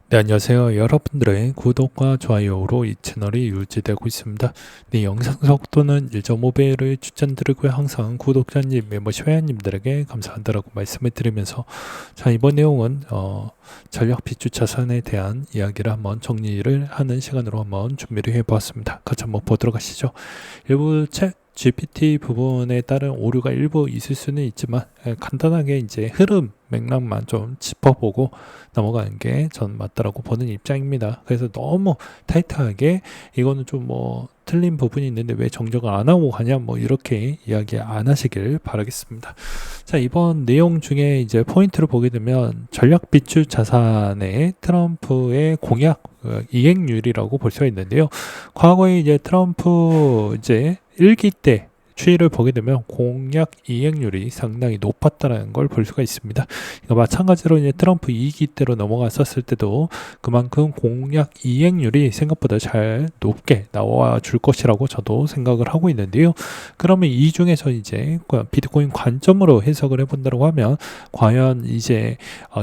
네, 안녕하세요. 여러분들의 구독과 좋아요로 이 채널이 유지되고 있습니다. 네, 영상 속도는 1.5배를 추천드리고요. 항상 구독자님, 멤버십 회원님들에게 감사한다라고 말씀을 드리면서 자, 이번 내용은 전략 비추 자산에 대한 이야기를 한번 정리를 하는 시간으로 한번 준비를 해보았습니다. 같이 한번 보도록 하시죠. 일부 챗 GPT 부분에 따른 오류가 일부 있을 수는 있지만 간단하게 이제 흐름 맥락만 좀 짚어보고 넘어가는 게 전 맞다라고 보는 입장입니다. 그래서 너무 타이트하게 이거는 좀 뭐 틀린 부분이 있는데 왜 정정을 안 하고 가냐 뭐 이렇게 이야기 안 하시길 바라겠습니다. 자, 이번 내용 중에 이제 포인트를 보게 되면 전략 비추 자산의 트럼프의 공약 이행률이라고 볼 수가 있는데요. 과거에 이제 트럼프 이제 1기 때 추이를 보게 되면 공약 이행률이 상당히 높았다는 걸 볼 수가 있습니다. 마찬가지로 이제 트럼프 2기 때로 넘어갔었을 때도 그만큼 공약 이행률이 생각보다 잘 높게 나와 줄 것이라고 저도 생각을 하고 있는데요. 그러면 이 중에서 이제 비트코인 관점으로 해석을 해본다고 하면 과연 이제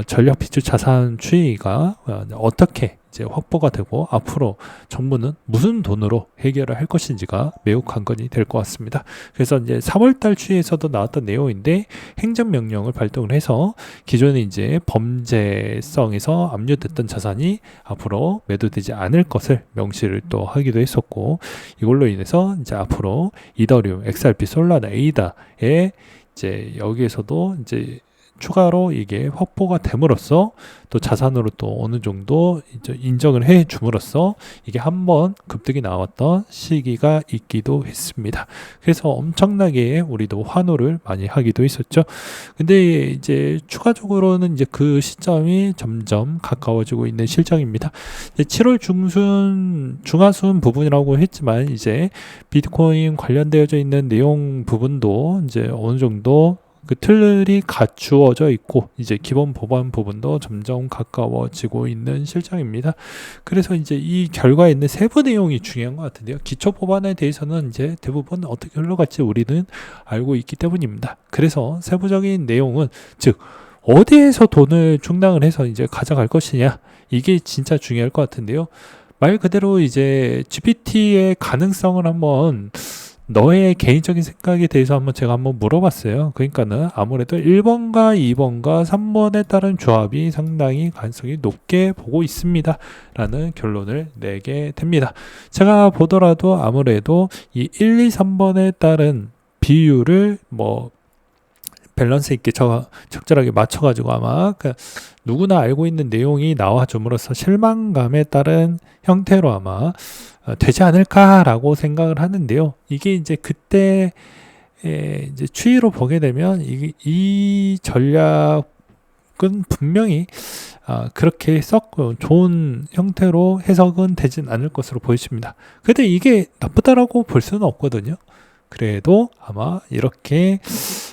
전략 비추 자산 추이가 어떻게 이제 확보가 되고 앞으로 정부는 무슨 돈으로 해결을 할 것인지가 매우 관건이 될 것 같습니다. 그래서 이제 3월달 추이에서도 나왔던 내용인데 행정명령을 발동을 해서 기존에 이제 범죄성에서 압류됐던 자산이 앞으로 매도되지 않을 것을 명시를 또 하기도 했었고 이걸로 인해서 이제 앞으로 이더리움, XRP, 솔라나, 에이다에 이제 여기에서도 이제 추가로 이게 확보가 됨으로써 또 자산으로 또 어느 정도 이제 인정을 해 줌으로써 이게 한번 급등이 나왔던 시기가 있기도 했습니다. 그래서 엄청나게 우리도 환호를 많이 하기도 했었죠. 근데 이제 추가적으로는 이제 그 시점이 점점 가까워지고 있는 실정입니다. 7월 중하순 부분이라고 했지만 이제 비트코인 관련되어져 있는 내용 부분도 이제 어느 정도 그 틀이 갖추어져 있고 이제 기본 법안 부분도 점점 가까워지고 있는 실정입니다. 그래서 이제 이 결과에 있는 세부 내용이 중요한 것 같은데요. 기초 법안에 대해서는 이제 대부분 어떻게 흘러갈지 우리는 알고 있기 때문입니다. 그래서 세부적인 내용은 즉 어디에서 돈을 충당을 해서 이제 가져갈 것이냐 이게 진짜 중요할 것 같은데요. 말 그대로 이제 GPT의 가능성을 한번 너의 개인적인 생각에 대해서 제가 한번 물어봤어요. 그러니까는 아무래도 1번과 2번과 3번에 따른 조합이 상당히 가능성이 높게 보고 있습니다. 라는 결론을 내게 됩니다. 제가 보더라도 아무래도 이 1, 2, 3번에 따른 비율을 뭐 밸런스 있게 적절하게 맞춰가지고 아마 누구나 알고 있는 내용이 나와줌으로써 실망감에 따른 형태로 아마 되지 않을까라고 생각을 하는데요. 이게 이제 그때 이제 추이로 보게 되면 이 전략은 분명히 그렇게 썩 좋은 형태로 해석은 되진 않을 것으로 보여집니다. 근데 이게 나쁘다라고 볼 수는 없거든요. 그래도 아마 이렇게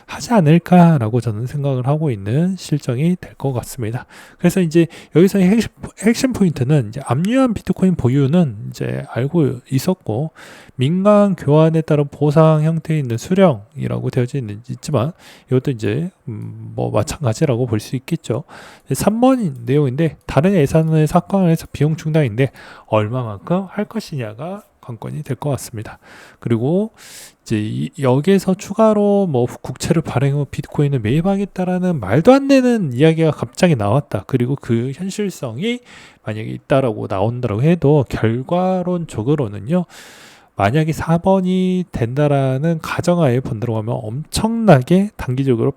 하지 않을까라고 저는 생각을 하고 있는 실정이 될 것 같습니다. 그래서 이제 여기서의 핵심 포인트는 이제 압류한 비트코인 보유는 이제 알고 있었고 민간 교환에 따른 보상 형태에 있는 수령이라고 되어져 있지만 이것도 이제 뭐 마찬가지라고 볼 수 있겠죠. 3번 내용인데 다른 예산을 삭감을 해서 비용 충당인데 얼마만큼 할 것이냐가 관건이 될 것 같습니다. 그리고 이제 여기에서 추가로 뭐 국채를 발행하고 비트코인을 매입하겠다라는 말도 안 되는 이야기가 갑자기 나왔다. 그리고 그 현실성이 만약에 있다라고 나온다고 해도 결과론적으로는요. 만약에 4번이 된다라는 가정하에 본다고 하면 엄청나게 단기적으로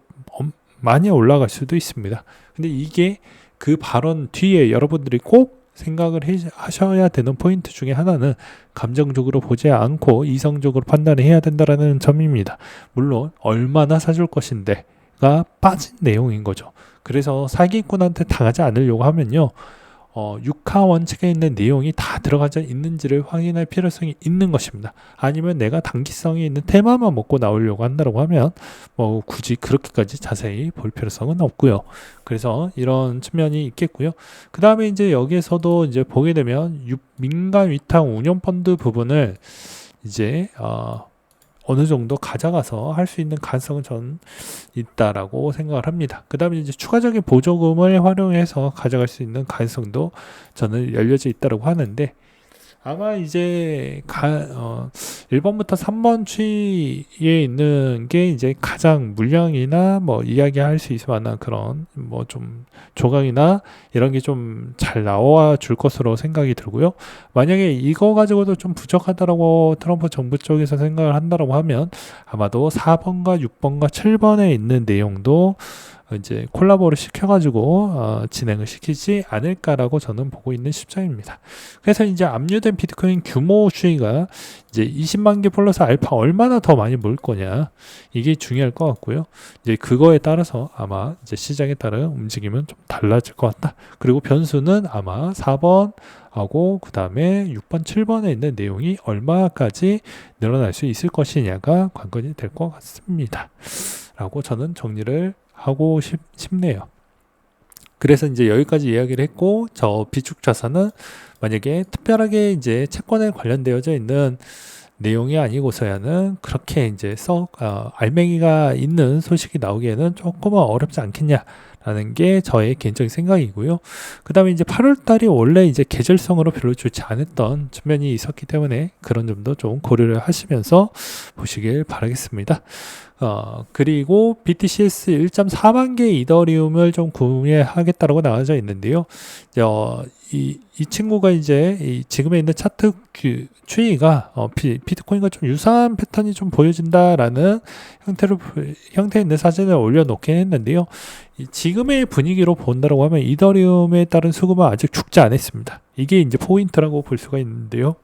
많이 올라갈 수도 있습니다. 근데 이게 그 발언 뒤에 여러분들이 꼭 생각을 하셔야 되는 포인트 중에 하나는 감정적으로 보지 않고 이성적으로 판단을 해야 된다는 점입니다. 물론 얼마나 사줄 것인데가 빠진 내용인 거죠. 그래서 사기꾼한테 당하지 않으려고 하면요. 육하 원칙에 있는 내용이 다 들어가져 있는지를 확인할 필요성이 있는 것입니다. 아니면 내가 단기성이 있는 테마만 먹고 나오려고 한다고 하면 뭐 굳이 그렇게까지 자세히 볼 필요성은 없고요. 그래서 이런 측면이 있겠고요. 그 다음에 이제 여기에서도 이제 보게 되면 민간 위탁 운용 펀드 부분을 이제 어느 정도 가져가서 할 수 있는 가능성은 전 있다라고 생각을 합니다. 그 다음에 이제 추가적인 보조금을 활용해서 가져갈 수 있는 가능성도 저는 열려져 있다고 하는데, 아마 이제 1번부터 3번 추이에 있는 게 이제 가장 물량이나 뭐 이야기할 수 있을 만한 그런 뭐 좀 조각이나 이런 게 좀 잘 나와 줄 것으로 생각이 들고요. 만약에 이거 가지고도 좀 부족하다라고 트럼프 정부 쪽에서 생각을 한다라고 하면 아마도 4번과 6번과 7번에 있는 내용도 이제 콜라보를 시켜가지고 진행을 시키지 않을까라고 저는 보고 있는 입장입니다. 그래서 이제 압류된 비트코인 규모 추이가 이제 20만 개 플러스 알파 얼마나 더 많이 모일 거냐, 이게 중요할 것 같고요. 이제 그거에 따라서 아마 이제 시장에 따른 움직임은 좀 달라질 것 같다. 그리고 변수는 아마 4번 하고 그 다음에 6번, 7번에 있는 내용이 얼마까지 늘어날 수 있을 것이냐가 관건이 될 것 같습니다. 라고 저는 정리를 하고 싶네요. 그래서 이제 여기까지 이야기를 했고, 저 비축 자산은 만약에 특별하게 이제 채권에 관련되어져 있는 내용이 아니고서야는 그렇게 이제 알맹이가 있는 소식이 나오기에는 조금은 어렵지 않겠냐라는 게 저의 개인적인 생각이고요. 그 다음에 이제 8월 달이 원래 이제 계절성으로 별로 좋지 않았던 측면이 있었기 때문에 그런 점도 좀 고려를 하시면서 보시길 바라겠습니다. 그리고 BTCS 1.4만 개 이더리움을 좀 구매하겠다라고 나와져 있는데요. 이 친구가 이제 지금에 있는 차트 추이가 비트코인과 좀 유사한 패턴이 좀 보여진다라는 형태에 있는 사진을 올려놓긴 했는데요. 지금의 분위기로 본다라고 하면 이더리움에 따른 수급은 아직 죽지 않았습니다. 이게 이제 포인트라고 볼 수가 있는데요.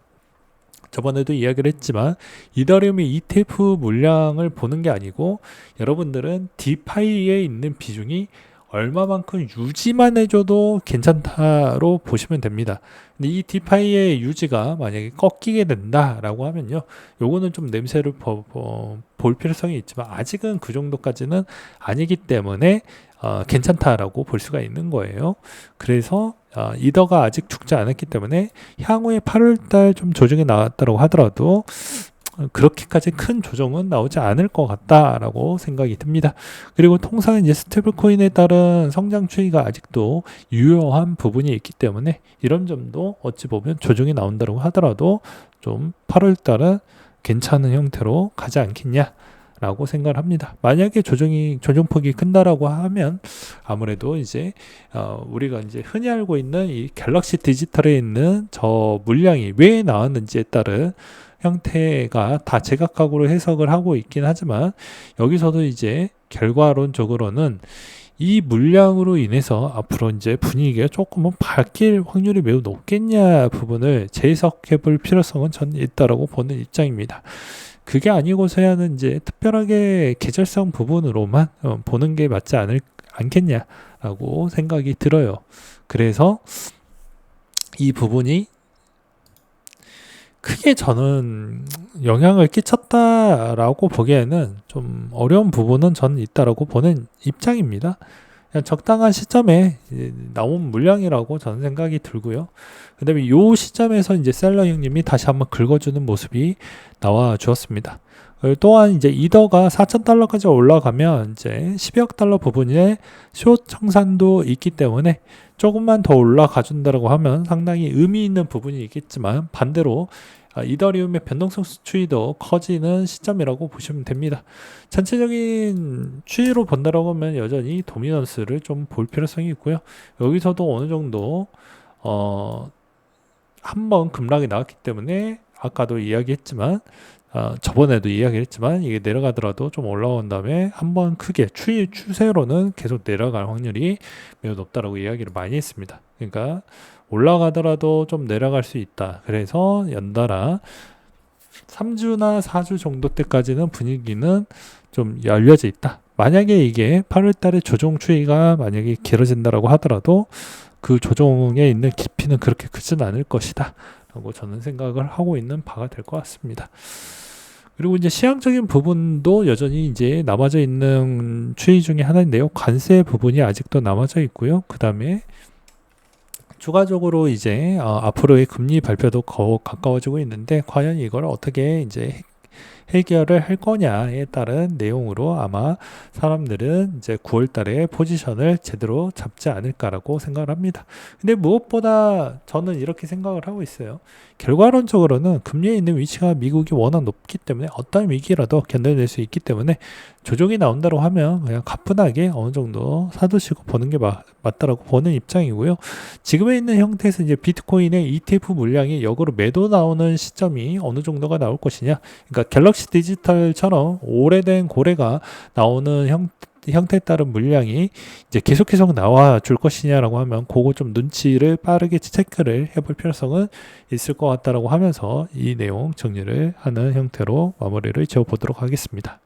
저번에도 이야기를 했지만 이더리움의 ETF 물량을 보는 게 아니고 여러분들은 디파이에 있는 비중이 얼마만큼 유지만 해줘도 괜찮다로 보시면 됩니다. 근데 이 디파이의 유지가 만약에 꺾이게 된다라고 하면요, 요거는 좀 냄새를 볼 필요성이 있지만 아직은 그 정도까지는 아니기 때문에 괜찮다라고 볼 수가 있는 거예요. 그래서 이더가 아직 죽지 않았기 때문에 향후에 8월달 좀 조정이 나왔다고 하더라도 그렇게까지 큰 조정은 나오지 않을 것 같다라고 생각이 듭니다. 그리고 통상 이제 스테이블 코인에 따른 성장 추이가 아직도 유효한 부분이 있기 때문에 이런 점도 어찌 보면 조정이 나온다고 하더라도 좀 8월달은 괜찮은 형태로 가지 않겠냐 라고 생각을 합니다. 만약에 조정폭이 큰다라고 하면 아무래도 이제 우리가 이제 흔히 알고 있는 이 갤럭시 디지털에 있는 저 물량이 왜 나왔는지에 따른 형태가 다 제각각으로 해석을 하고 있긴 하지만, 여기서도 이제 결과론적으로는 이 물량으로 인해서 앞으로 이제 분위기가 조금은 바뀔 확률이 매우 높겠냐 부분을 재해석해 볼 필요성은 전 있다라고 보는 입장입니다. 그게 아니고서야는 이제 특별하게 계절성 부분으로만 보는 게 맞지 않겠냐라고 생각이 들어요. 그래서 이 부분이 크게 저는 영향을 끼쳤다라고 보기에는 좀 어려운 부분은 저는 있다라고 보는 입장입니다. 그냥 적당한 시점에 나온 물량이라고 저는 생각이 들고요. 그 다음에 이 시점에서 이제 셀러 형님이 다시 한번 긁어주는 모습이 나와 주었습니다. 또한 이제 이더가 4,000달러까지 올라가면 이제 10억 달러 부분에 숏 청산도 있기 때문에 조금만 더 올라가 준다라고 하면 상당히 의미 있는 부분이 있겠지만, 반대로 이더리움의 변동성 추이도 커지는 시점이라고 보시면 됩니다. 전체적인 추이로 본다라고 하면 여전히 도미넌스를 좀 볼 필요성이 있고요. 여기서도 어느 정도 한번 급락이 나왔기 때문에 아까도 이야기했지만 저번에도 이야기했지만 이게 내려가더라도 좀 올라온 다음에 한번 크게 추세로는 계속 내려갈 확률이 매우 높다라고 이야기를 많이 했습니다. 그러니까 올라가더라도 좀 내려갈 수 있다. 그래서 연달아 3주나 4주 정도 때까지는 분위기는 좀 열려져 있다. 만약에 이게 8월 달에 조정 추이가 만약에 길어진다라고 하더라도 그 조정에 있는 깊이는 그렇게 크진 않을 것이다 라고 저는 생각을 하고 있는 바가 될 것 같습니다. 그리고 이제 시향적인 부분도 여전히 이제 남아져 있는 추이 중에 하나인데요. 관세 부분이 아직도 남아져 있고요. 그 다음에 추가적으로 이제 앞으로의 금리 발표도 가까워지고 있는데, 과연 이걸 어떻게 이제 해결을 할 거냐에 따른 내용으로 아마 사람들은 이제 9월 달에 포지션을 제대로 잡지 않을까라고 생각을 합니다. 근데 무엇보다 저는 이렇게 생각을 하고 있어요. 결과론적으로는 금리에 있는 위치가 미국이 워낙 높기 때문에 어떤 위기라도 견뎌낼 수 있기 때문에 조정이 나온다고 하면 그냥 가뿐하게 어느 정도 사두시고 보는 게 맞다라고 보는 입장이고요. 지금에 있는 형태에서 이제 비트코인의 ETF 물량이 역으로 매도 나오는 시점이 어느 정도가 나올 것이냐. 그러니까 갤럭시 디지털처럼 오래된 고래가 나오는 형태에 따른 물량이 이제 계속 나와 줄 것이냐라고 하면 그거 좀 눈치를 빠르게 체크를 해볼 필요성은 있을 것 같다라고 하면서 이 내용 정리를 하는 형태로 마무리를 지어보도록 하겠습니다.